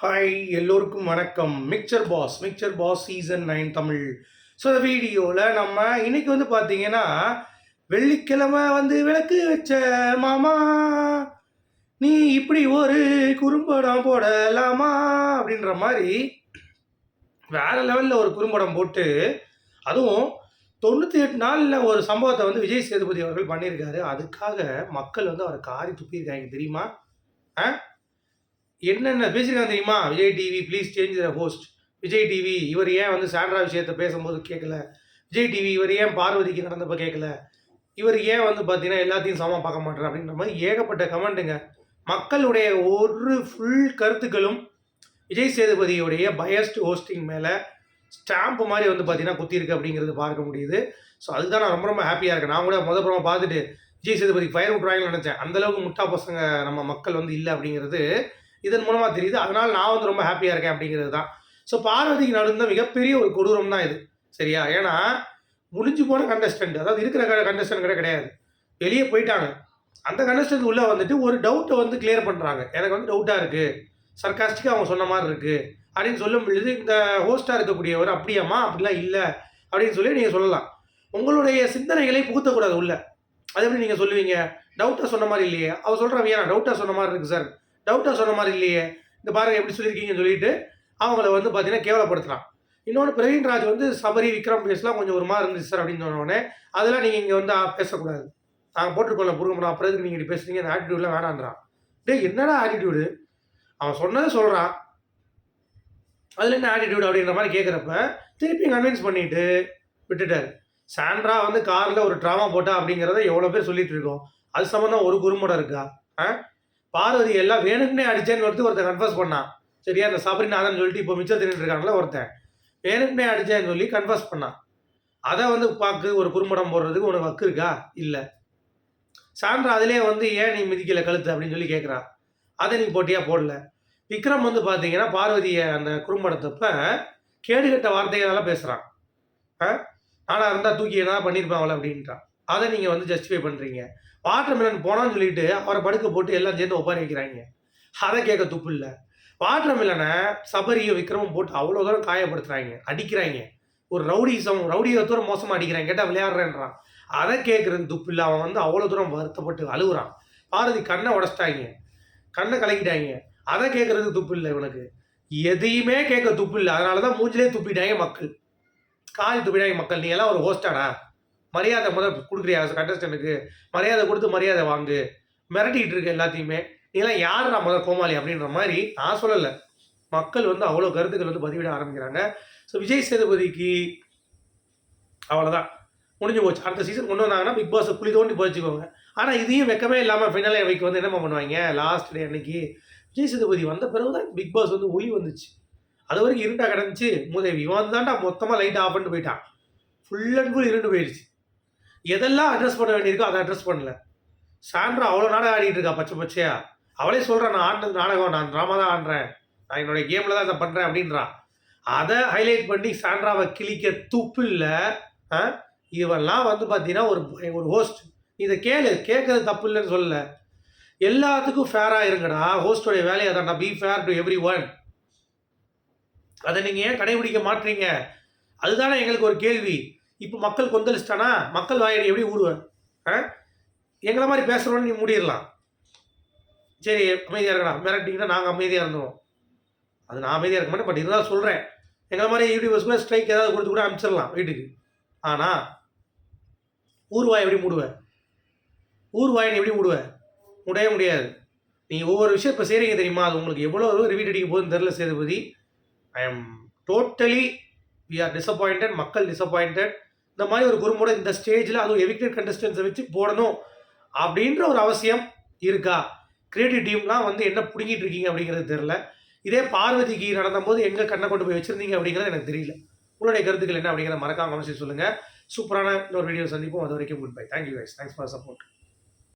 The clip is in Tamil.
ஹாய் எல்லோருக்கும் வணக்கம். மிக்சர் பாஸ் சீசன் 9 தமிழ். ஸோ இந்த வீடியோவில் நம்ம இன்னைக்கு வந்து பார்த்தீங்கன்னா, வெள்ளிக்கிழமை வந்து விளக்கு வச்ச மாமா நீ இப்படி ஒரு குறும்படம் போடலாமா அப்படின்ற மாதிரி வேற லெவலில் ஒரு குறும்படம் போட்டு, அதுவும் 98 நாளில் ஒரு சம்பவத்தை வந்து விஜய் சேதுபதி அவர்கள் பண்ணியிருக்காரு. அதுக்காக மக்கள் வந்து அவரை காரி துப்பியிருக்காங்க தெரியுமா? என்னென்ன பேசியிருக்காங்க தெரியுமா? Vijay TV please change the host. Vijay TV இவர் ஏன் வந்து சாண்ட்ரா விஷயத்தை பேசும்போது கேட்கல? விஜய் டிவி இவர் ஏன் பார்வதிக்கு நடந்தப்போ கேட்கல? இவர் ஏன் வந்து பார்த்தீங்கன்னா எல்லாத்தையும் சமமாக பார்க்க மாட்டார் அப்படின்ற மாதிரி ஏகப்பட்ட கமெண்ட்டுங்க. மக்களுடைய ஒரு ஃபுல் கருத்துக்களும் விஜய் சேதுபதியுடைய பயஸ்ட் ஹோஸ்டிங் மேலே ஸ்டாம்ப் மாதிரி வந்து பார்த்தீங்கன்னா குத்திருக்கு அப்படிங்கிறது பார்க்க முடியுது. ஸோ அதுதான் நான் ரொம்ப ரொம்ப ஹாப்பியாக இருக்கேன். நான் கூட புறமா பார்த்துட்டு விஜய் சேதுபதி ஃபயர் விட்றாங்கன்னு நினச்சேன். அந்தளவுக்கு முட்டா பசங்க நம்ம மக்கள் வந்து இல்லை அப்படிங்கிறது இதன் மூலமாக தெரியுது. அதனால் நான் வந்து ரொம்ப ஹாப்பியாக இருக்கேன் அப்படிங்கிறது தான். ஸோ பார்வதிக்கு நடந்த மிகப்பெரிய ஒரு கொடூரம் தான் இது. சரியா? ஏன்னா முடிஞ்சு போன கண்டஸ்டன்ட், அதாவது இருக்கிற கண்டஸ்டன்ட் கிடையாது, வெளியே போயிட்டாங்க. அந்த கண்டஸ்டன்ட் உள்ளே வந்துட்டு ஒரு டவுட்டை வந்து கிளியர் பண்ணுறாங்க. எனக்கு வந்து டவுட்டாக இருக்குது, சர்காஸ்டிக்காக அவங்க சொன்ன மாதிரி இருக்குது அப்படின்னு சொல்லும் பொழுது, இந்த ஹோஸ்ட்டாக இருக்கக்கூடியவர் அப்படியாம்மா அப்படிலாம் இல்லை அப்படின்னு சொல்லி நீங்கள் சொல்லலாம். உங்களுடைய சிந்தனைகளை புகுத்தக்கூடாது உள்ள. அது எப்படி நீங்கள் சொல்லுவீங்க? டவுட்டாக சொன்ன மாதிரி இல்லையே. அவர் சொல்கிறாங்க, ஏன் டவுட்டாக சொன்ன மாதிரி இருக்குது சார், டவுட்டாக சொன்ன மாதிரி இல்லையே, இந்த பாருங்கள் எப்படி சொல்லியிருக்கீங்கன்னு சொல்லிட்டு அவங்கள வந்து பார்த்தீங்கன்னா கேவலப்படுத்தலாம். இன்னொன்று, பிரவீன்ராஜ் வந்து சபரி விக்ரம் பேசலாம் கொஞ்சம் ஒரு மாதிரி இருந்துச்சு சார் அப்படின்னு சொன்னோடனே, அதெல்லாம் நீங்கள் இங்கே வந்து பேசக்கூடாது, நாங்கள் போட்டுக்கொள்ள புருங்கம்னா அப்புறம் எதுக்கு நீங்கள் இப்படி பேசுறீங்க, அந்த ஆட்டிடியூட்லாம் வேணான்றான். என்னடா ஆட்டிடியூடு? அவன் சொன்னதை சொல்கிறான், அதில் என்ன ஆட்டிடியூட் அப்படின்ற மாதிரி கேட்குறப்ப திருப்பி கன்வின்ஸ் பண்ணிட்டு விட்டுட்டார். சாண்ட்ரா வந்து காரில் ஒரு ட்ராமா போட்டா அப்படிங்கிறத எவ்வளோ பேர் சொல்லிட்டு இருக்கோம். அது சம்மந்தம் ஒரு குறும்படம் இருக்கா? பார்வதி எல்லாம் வேணுக்குன்னே அடிச்சேன்னு ஒருத்தன் கன்ஃபர்ஸ் பண்ணான். சரியா? அந்த சபரிநாதன் சொல்லிட்டு இப்போ மிச்சம் தின்னுட்டு இருக்காங்களா ஒருத்தன், வேணுக்குன்னே அடிச்சேன்னு சொல்லி கன்ஃபர்ஸ் பண்ணான். அதை வந்து பார்க்கு ஒரு குறும்படம் போடுறதுக்கு உனக்கு வக்கு இருக்கா? இல்லை. சாண்ட்ரா அதிலே வந்து ஏன் நீ மிதிக்கலை கழுத்து அப்படின்னு சொல்லி கேட்குறா. அதை நீ போட்டியா? போடல. விக்ரம் வந்து பார்த்தீங்கன்னா பார்வதியை அந்த குறும்படத்தப்ப கேடுகட்ட வார்த்தைகளால் பேசுகிறான். நானாக இருந்தால் தூக்கி என்ன பண்ணியிருப்பாங்களே அப்படின்றான். அதை நீங்கள் வந்து ஜஸ்டிஃபை பண்ணுறீங்க. வாட்டர் மிலன் போனான்னு சொல்லிட்டு அவரை படுக்க போட்டு எல்லாம் சேர்ந்து ஒப்பாரி வைக்கிறாங்க. அதை கேட்க துப்பு இல்லை. வாட்டர் மிலனை சபரியும் விக்ரமும் போட்டு அவ்வளோ தூரம் காயப்படுத்துகிறாங்க, அடிக்கிறாங்க. ஒரு ரவுடியை தூரம் மோசமாக அடிக்கிறாங்க. கேட்டால் விளையாடுறேன்றான். அதை கேட்குறது துப்பு இல்லை. அவன் வந்து அவ்வளோ தூரம் வருத்தப்பட்டு அழுகுறான். பார்வதி கண்ணை உடச்சிட்டாங்க, கண்ணை கலக்கிட்டாங்க. அதை கேட்குறதுக்கு துப்பு இல்லை இவனுக்கு. எதையுமே கேட்க துப்பு இல்லை. அதனால தான் மூஞ்சிலே துப்பிட்டாங்க மக்கள், காலி துப்பிட்டாங்க மக்கள். நீ எல்லாம் ஒரு ஹோஸ்டாடா? மரியாதை முதல் கொடுக்குறியா கண்டஸ்டன்ட்டுக்கு? மரியாதை கொடுத்து மரியாதை வாங்கு. மிரட்டிகிட்டு இருக்க எல்லாத்தையுமே. நீலாம் யாருடா முதல் கோமாளி அப்படின்ற மாதிரி. நான் சொல்லலை, மக்கள் வந்து அவ்வளோ கருத்துக்கள் வந்து பதிவிட ஆரம்பிக்கிறாங்க. ஸோ விஜய் சேதுபதிக்கு அவ்வளோதான், முடிஞ்சு போச்சு. அடுத்த சீசன் கொண்டு வந்தாங்கன்னா பிக் பாஸை குழி தோண்டி போச்சுக்கோங்க. ஆனால் இதையும் வெக்கமே இல்லாமல் ஃபைனலே வைக்க வந்து என்னம்மா பண்ணுவாங்க? லாஸ்ட் டே அன்னைக்கு விஜய் சேதுபதி வந்த பிறகு தான் பிக் பாஸ் வந்து ஒளி வந்துச்சு. அது வரைக்கும் இருட்டாக கிடந்துச்சு. மூதேவி இவன் தான்டா மொத்தமாக லைட் ஆஃப் பண்ணிட்டு போயிட்டான். ஃபுல் அண்ட் ஃபுல் இருண்டு போயிடுச்சு. எதெல்லாம் அட்ரஸ் பண்ண வேண்டியிருக்கோ அதை அட்ரஸ் பண்ணல. சாண்ட்ரா அவ்வளோ நாடகம் ஆடிட்டு இருக்கா பச்சையா. அவளே சொல்கிறான், நான் ஆடினது நாடகம், நான் ட்ராமா தான் ஆடுறேன், நான் என்னுடைய கேமில் தான் இதை பண்ணுறேன் அப்படின்றான். அதை ஹைலைட் பண்ணி சாண்ட்ராவை கிழிக்க துப்பு இல்லை. இவெல்லாம் வந்து பார்த்தீங்கன்னா ஒரு ஹோஸ்ட். இதை கேட்கறது தப்பு இல்லைன்னு சொல்லலை. எல்லாத்துக்கும் ஃபேராக இருங்கடா. ஹோஸ்டோடைய வேலையை தான் be fair to everyone. அதை நீங்கள் ஏன் கடைபிடிக்க மாட்டீங்க? அதுதானே எங்களுக்கு ஒரு கேள்வி. இப்போ மக்கள் கொந்தளிச்சிட்டானா மக்கள் வாயடி எப்படி ஊடுவேன்? எங்களை மாதிரி பேசுகிறோன்னு நீ மூடிடலாம். சரி அமைதியாக இருக்கடா, மிரட்டிங்கன்னா நாங்கள் அமைதியாக இருந்துடும். அது நான் அமைதியாக இருக்க மாட்டேன். பட் இருந்தாலும் சொல்கிறேன், எங்களை மாதிரி யூடியூபர்ஸ் கூட ஸ்ட்ரைக் ஏதாவது கொடுத்து கூட அனுப்பிச்சிடலாம் வீட்டுக்கு. ஆனால் ஊர்வாயை எப்படி மூடுவேன்? ஊர்வாயனை எப்படி மூடுவேன்? முடியவே முடியாது. நீங்கள் ஒவ்வொரு விஷயம் இப்போ செய்கிறீங்க தெரியுமா? அது உங்களுக்கு எவ்வளோ ரிவீட் அடிக்க போகுதுன்னு தெரில Sethupathi. I am totally we are disappointed. மக்கள் டிசப்பாயிண்டட். இந்த மாதிரி ஒரு குறும்போட இந்த ஸ்டேஜில் அதுவும் எவிக்டட் கண்டஸ்டன்ஸை வச்சு போடணும் அப்படின்ற ஒரு அவசியம் இருக்கா? கிரியேட்டிவ் டீம்லாம் வந்து என்ன பிடிங்கிட்டு இருக்கீங்க அப்படிங்கிறது தெரில. இதே பார்வதிக்கு நடந்தபோது எங்கே கண்ணை கொண்டு போய் வச்சுருந்தீங்க அப்படிங்கிறது எனக்கு தெரியல. உங்களுடைய கருத்துக்கள் என்ன அப்படிங்கிறத மறக்காம கமெண்ட்ஸ் சொல்லுங்கள். சூப்பரான இன்னொரு வீடியோ சந்திப்போம். அது வரைக்கும் good bye. Thank you guys. Thanks for support.